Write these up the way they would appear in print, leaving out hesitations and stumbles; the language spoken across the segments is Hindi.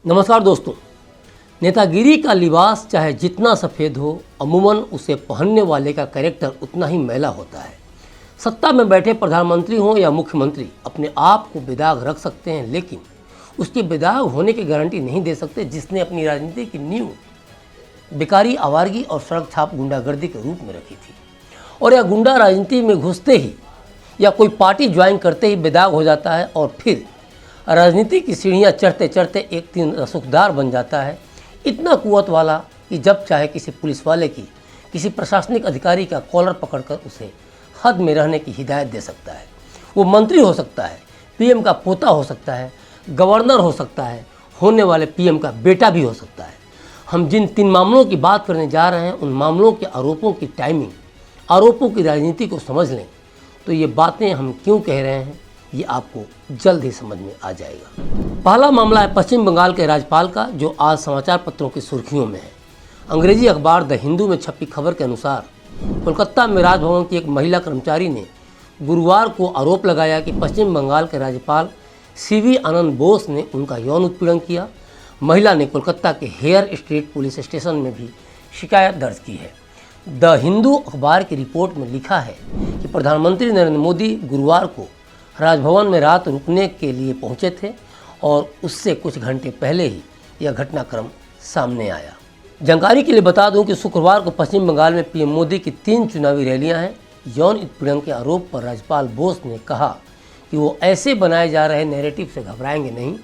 नमस्कार दोस्तों। नेतागिरी का लिबास चाहे जितना सफ़ेद हो, अमूमन उसे पहनने वाले का कैरेक्टर उतना ही मैला होता है। सत्ता में बैठे प्रधानमंत्री हों या मुख्यमंत्री अपने आप को बेदाग रख सकते हैं, लेकिन उसके बेदाग होने की गारंटी नहीं दे सकते जिसने अपनी राजनीति की नींव बेकारी, आवारगी और सड़क छाप गुंडागर्दी के रूप में रखी थी। और यह गुंडा राजनीति में घुसते ही या कोई पार्टी ज्वाइन करते ही बेदाग हो जाता है और फिर राजनीति की सीढ़ियाँ चढ़ते चढ़ते एक दिन रसूखदार बन जाता है, इतना कुव्वत वाला कि जब चाहे किसी पुलिस वाले की, किसी प्रशासनिक अधिकारी का कॉलर पकड़कर उसे हद में रहने की हिदायत दे सकता है। वो मंत्री हो सकता है, पीएम का पोता हो सकता है, गवर्नर हो सकता है, होने वाले पीएम का बेटा भी हो सकता है। हम जिन 3 मामलों की बात करने जा रहे हैं, उन मामलों के आरोपों की टाइमिंग, आरोपों की राजनीति को समझ लें तो ये बातें हम क्यों कह रहे हैं ये आपको जल्द ही समझ में आ जाएगा। पहला मामला है पश्चिम बंगाल के राज्यपाल का, जो आज समाचार पत्रों की सुर्खियों में है। अंग्रेजी अखबार द हिंदू में छपी खबर के अनुसार कोलकाता में राजभवन की एक महिला कर्मचारी ने गुरुवार को आरोप लगाया कि पश्चिम बंगाल के राज्यपाल सीवी आनंद बोस ने उनका यौन उत्पीड़न किया। महिला ने कोलकाता के हेयर स्ट्रीट पुलिस स्टेशन में भी शिकायत दर्ज की है। द हिंदू अखबार की रिपोर्ट में लिखा है कि प्रधानमंत्री नरेंद्र मोदी गुरुवार को राजभवन में रात रुकने के लिए पहुंचे थे और उससे कुछ घंटे पहले ही यह घटनाक्रम सामने आया। जानकारी के लिए बता दूं कि शुक्रवार को पश्चिम बंगाल में पीएम मोदी की 3 चुनावी रैलियां हैं। यौन उत्पीड़न के आरोप पर राज्यपाल बोस ने कहा कि वो ऐसे बनाए जा रहे नैरेटिव से घबराएंगे नहीं।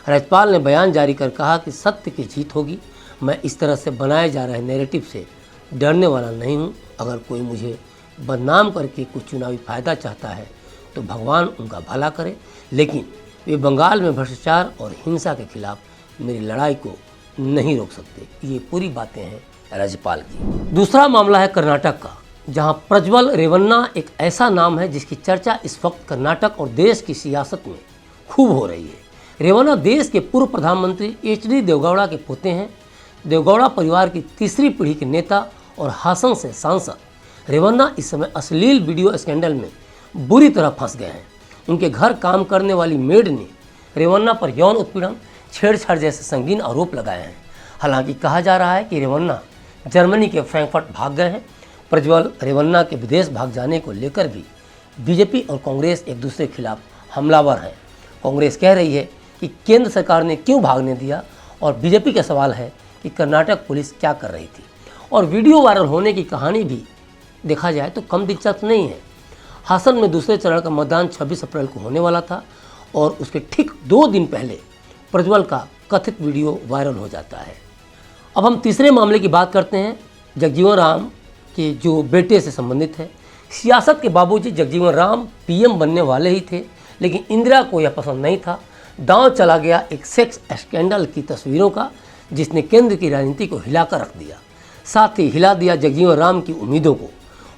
राज्यपाल ने बयान जारी कर कहा कि सत्य की जीत होगी। मैं इस तरह से बनाए जा रहे नैरेटिव से डरने वाला नहीं हूँ। अगर कोई मुझे बदनाम करके कुछ चुनावी फायदा चाहता है तो भगवान उनका भला करे, लेकिन वे बंगाल में भ्रष्टाचार और हिंसा के खिलाफ मेरी लड़ाई को नहीं रोक सकते। ये पूरी बातें हैं राज्यपाल की। दूसरा मामला है कर्नाटक का, जहां प्रज्वल रेवन्ना एक ऐसा नाम है जिसकी चर्चा इस वक्त कर्नाटक और देश की सियासत में खूब हो रही है। रेवन्ना देश के पूर्व प्रधानमंत्री एचडी देवगौड़ा के पोते हैं। देवगौड़ा परिवार की तीसरी पीढ़ी के नेता और हासन से सांसद रेवन्ना इस समय अश्लील वीडियो स्कैंडल में बुरी तरह फंस गए हैं। उनके घर काम करने वाली मेड ने रेवन्ना पर यौन उत्पीड़न, छेड़छाड़ जैसे संगीन आरोप लगाए हैं। हालांकि कहा जा रहा है कि रेवन्ना जर्मनी के फ्रैंकफर्ट भाग गए हैं। प्रज्वल रेवन्ना के विदेश भाग जाने को लेकर भी बीजेपी और कांग्रेस एक दूसरे के खिलाफ हमलावर हैं। कांग्रेस कह रही है कि केंद्र सरकार ने क्यों भागने दिया, और बीजेपी का सवाल है कि कर्नाटक पुलिस क्या कर रही थी। और वीडियो वायरल होने की कहानी भी देखा जाए तो कम दिलचस्प नहीं है। हासन में दूसरे चरण का मतदान 26 अप्रैल को होने वाला था और उसके ठीक 2 दिन पहले प्रज्वल का कथित वीडियो वायरल हो जाता है। अब हम तीसरे मामले की बात करते हैं, जगजीवन राम के जो बेटे से संबंधित है। सियासत के बाबूजी जगजीवन राम पीएम बनने वाले ही थे, लेकिन इंदिरा को यह पसंद नहीं था। दांव चला गया एक सेक्स स्कैंडल की तस्वीरों का, जिसने केंद्र की राजनीति को हिलाकर रख दिया, साथ ही हिला दिया जगजीवन राम की उम्मीदों को।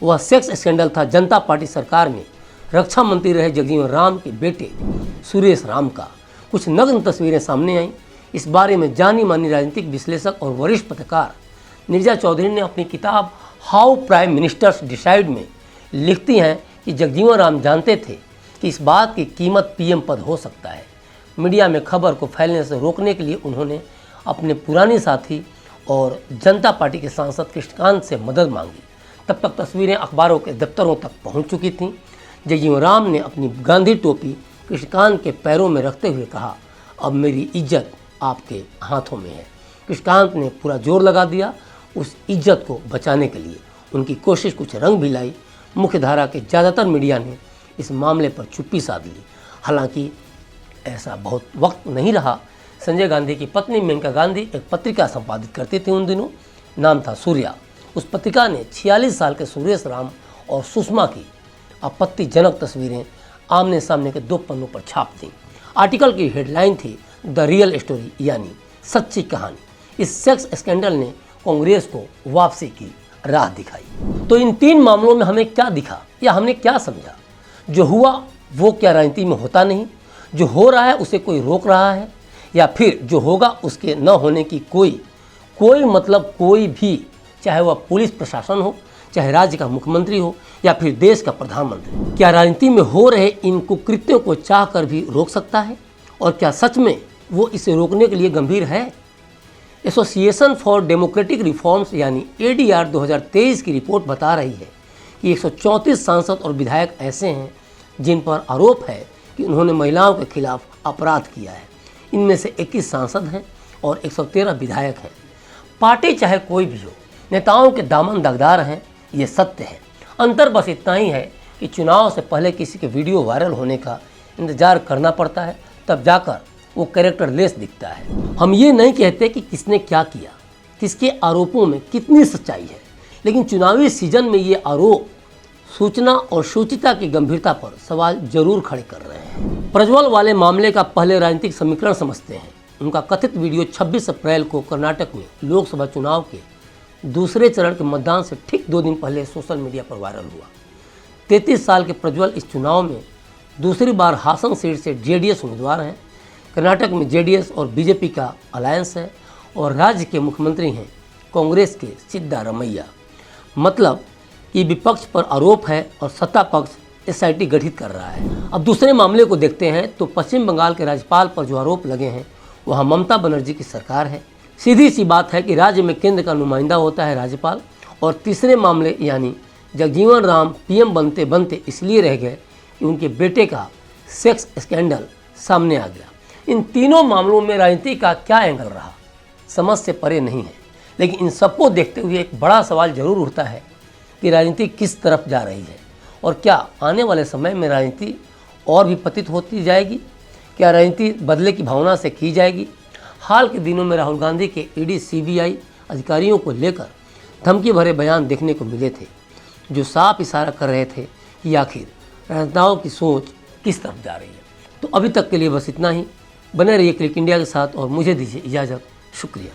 वह सेक्स स्कैंडल था जनता पार्टी सरकार में रक्षा मंत्री रहे जगजीवन राम के बेटे सुरेश राम का। कुछ नग्न तस्वीरें सामने आईं। इस बारे में जानी मानी राजनीतिक विश्लेषक और वरिष्ठ पत्रकार नीरजा चौधरी ने अपनी किताब हाउ प्राइम मिनिस्टर्स डिसाइड में लिखती हैं कि जगजीवन राम जानते थे कि इस बात की कीमत पीएम पद हो सकता है। मीडिया में खबर को फैलने से रोकने के लिए उन्होंने अपने पुराने साथी और जनता पार्टी के सांसद कृष्णकांत से मदद मांगी। तब तक तस्वीरें अखबारों के दफ्तरों तक पहुंच चुकी थीं। जगजीवन राम ने अपनी गांधी टोपी कृष्णकांत के पैरों में रखते हुए कहा, अब मेरी इज्जत आपके हाथों में है। कृष्णकांत ने पूरा जोर लगा दिया उस इज्जत को बचाने के लिए। उनकी कोशिश कुछ रंग भी लाई। मुख्यधारा के ज़्यादातर मीडिया ने इस मामले पर चुप्पी साध ली। हालांकि ऐसा बहुत वक्त नहीं रहा। संजय गांधी की पत्नी मेनका गांधी एक पत्रिका संपादित करती थी उन दिनों, नाम था सूर्या। उस पत्रिका ने 46 साल के सुरेश राम और सुषमा की आपत्तिजनक तस्वीरें आमने सामने के 2 पन्नों पर छाप दी। आर्टिकल की हेडलाइन थी द रियल स्टोरी, यानी सच्ची कहानी। इस सेक्स स्कैंडल ने कांग्रेस को वापसी की राह दिखाई। तो इन 3 मामलों में हमें क्या दिखा या हमने क्या समझा? जो हुआ वो क्या राजनीति में होता नहीं? जो हो रहा है उसे कोई रोक रहा है, या फिर जो होगा उसके न होने की कोई मतलब कोई भी, चाहे वह पुलिस प्रशासन हो, चाहे राज्य का मुख्यमंत्री हो या फिर देश का प्रधानमंत्री, क्या राजनीति में हो रहे इन कुकृत्यों को चाह कर भी रोक सकता है? और क्या सच में वो इसे रोकने के लिए गंभीर है? एसोसिएशन फॉर डेमोक्रेटिक रिफॉर्म्स यानी ADR 2023 की रिपोर्ट बता रही है कि 134 सांसद और विधायक ऐसे हैं जिन पर आरोप है कि उन्होंने महिलाओं के खिलाफ अपराध किया है। इनमें से 21 सांसद हैं और 113 विधायक हैं। पार्टी चाहे कोई भी हो, नेताओं के दामन दागदार हैं, ये सत्य है। अंतर बस इतना ही है कि चुनाव से पहले किसी के वीडियो वायरल होने का इंतजार करना पड़ता है, तब जाकर वो कैरेक्टर लेस दिखता है। हम ये नहीं कहते कि किसने क्या किया, किसके आरोपों में कितनी सच्चाई है, लेकिन चुनावी सीजन में ये आरोप सूचना और सूचिता की गंभीरता पर सवाल जरूर खड़े कर रहे हैं। प्रज्वल वाले मामले का पहले राजनीतिक समीकरण समझते हैं। उनका कथित वीडियो 26 अप्रैल को कर्नाटक में लोकसभा चुनाव के दूसरे चरण के मतदान से ठीक 2 दिन पहले सोशल मीडिया पर वायरल हुआ। 33 साल के प्रज्वल इस चुनाव में दूसरी बार हासन सीट से JDS उम्मीदवार हैं। कर्नाटक में JDS और BJP का अलायंस है और राज्य के मुख्यमंत्री हैं कांग्रेस के सिद्धारमैया। मतलब कि विपक्ष पर आरोप है और सत्ता पक्ष SIT गठित कर रहा है। अब दूसरे मामले को देखते हैं तो पश्चिम बंगाल के राज्यपाल पर जो आरोप लगे हैं वहाँ ममता बनर्जी की सरकार है। सीधी सी बात है कि राज्य में केंद्र का नुमाइंदा होता है राज्यपाल। और तीसरे मामले यानी जगजीवन राम PM बनते बनते इसलिए रह गए कि उनके बेटे का सेक्स स्कैंडल सामने आ गया। इन तीनों मामलों में राजनीति का क्या एंगल रहा, समझ से परे नहीं है। लेकिन इन सबको देखते हुए एक बड़ा सवाल जरूर उठता है कि राजनीति किस तरफ जा रही है और क्या आने वाले समय में राजनीति और भी पतित होती जाएगी? क्या राजनीति बदले की भावना से की जाएगी? हाल के दिनों में राहुल गांधी के ED CBI अधिकारियों को लेकर धमकी भरे बयान देखने को मिले थे, जो साफ इशारा कर रहे थे कि आखिर राजनेताओं की सोच किस तरफ जा रही है। तो अभी तक के लिए बस इतना ही। बने रहिए क्लिक इंडिया के साथ और मुझे दीजिए इजाज़त। शुक्रिया।